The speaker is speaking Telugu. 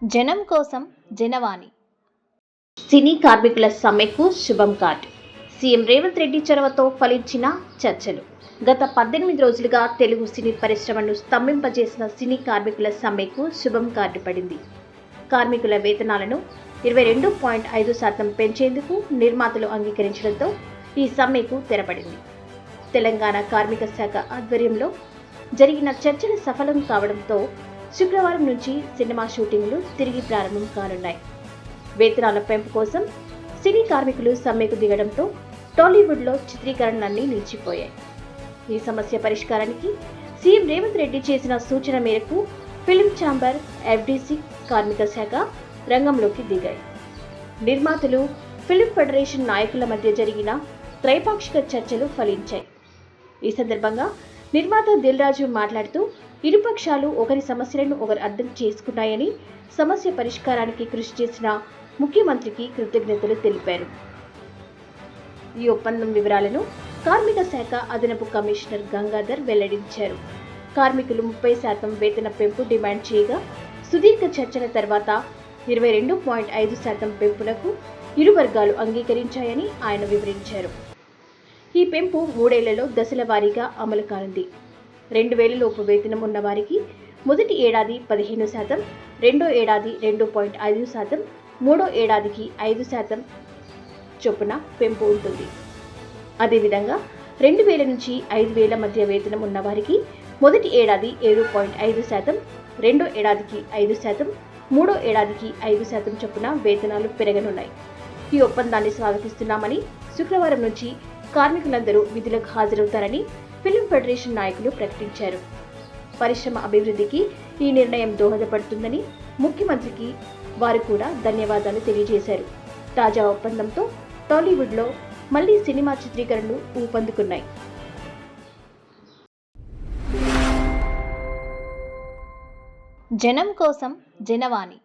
జనం కోసం జనవాణి. సినీ కార్మికుల సమ్మెకు శుభం కార్డ్. సీఎం రేవంత్ రెడ్డి చొరవతో ఫలించిన చర్చలు. గత 18 రోజులుగా తెలుగు సినీ పరిశ్రమను స్తంభింపజేసిన సినీ కార్మికుల సమ్మెకు శుభం కార్డు పడింది. కార్మికుల వేతనాలను 22.5% పెంచేందుకు నిర్మాతలు అంగీకరించడంతో ఈ సమ్మెకు తెరపడింది. తెలంగాణ కార్మిక శాఖ ఆధ్వర్యంలో జరిగిన చర్చలు సఫలం కావడంతో శుక్రవారం నుంచి సినిమా షూటింగ్లు తిరిగి ప్రారంభం కానున్నాయి. వేతనాల పెంపు కోసం సినీ కార్మికులు సమ్మెకు దిగడంతో టాలీవుడ్లో చిత్రీకరణలన్నీ నిలిచిపోయాయి. ఈ సమస్య పరిష్కారానికి సీఎం రేవంత్ రెడ్డి చేసిన సూచన మేరకు ఫిల్మ్ ఛాంబర్, ఎఫ్డీసీ, కార్మిక శాఖ రంగంలోకి దిగాయి. నిర్మాతలు, ఫిల్మ్ ఫెడరేషన్ నాయకుల మధ్య జరిగిన త్రైపాక్షిక చర్చలు ఫలించాయి. ఈ సందర్భంగా నిర్మాత దిల్ రాజు మాట్లాడుతూ, ఇరుపక్షాలు ఒకరి సమస్యలను ఒకరు అర్థం చేసుకున్నాయని, సమస్య పరిష్కారానికి కృషి చేసిన ముఖ్యమంత్రికి కృతజ్ఞతలు తెలిపారు. ఈ ఒప్పందం వివరాలను కార్మిక శాఖ అదనపు కమిషనర్ గంగాధర్ వెల్లడించారు. కార్మికులు 30% వేతన పెంపు డిమాండ్ చేయగా సుదీర్ఘ చర్చల తర్వాత 22.5% పెంపునకు ఇరు వర్గాలు అంగీకరించాయని ఆయన వివరించారు. ఈ పెంపు 3 ఏళ్లలో దశల వారీగా అమలు కానుంది. 2000 లోపు వేతనం ఉన్న వారికి మొదటి ఏడాది 15%, రెండో ఏడాది 2.5%, మూడో ఏడాదికి 5% చొప్పున పెంపు ఉంటుంది. అదేవిధంగా 2000 నుంచి 5000 మధ్య వేతనం ఉన్న వారికి మొదటి ఏడాది 7.5%, రెండో ఏడాదికి 5%, మూడో ఏడాదికి 5% చొప్పున వేతనాలు పెరగనున్నాయి. ఈ ఒప్పందాన్ని స్వాగతిస్తున్నామని, శుక్రవారం నుంచి కార్మికులందరూ విధులకు హాజరవుతారని ఫిల్మ్ ఫెడరేషన్ నాయకులు ప్రకటించారు. పరిశ్రమ అభివృద్ధికి ఈ నిర్ణయం దోహదపడుతుందని ముఖ్యమంత్రికి వారు కూడా ధన్యవాదాలు తెలియజేశారు. తాజా ఒప్పందంతో టాలీవుడ్లో మళ్లీ సినిమా చిత్రీకరణలు ఊపందుకున్నాయి. జనం కోసం జనవాణి.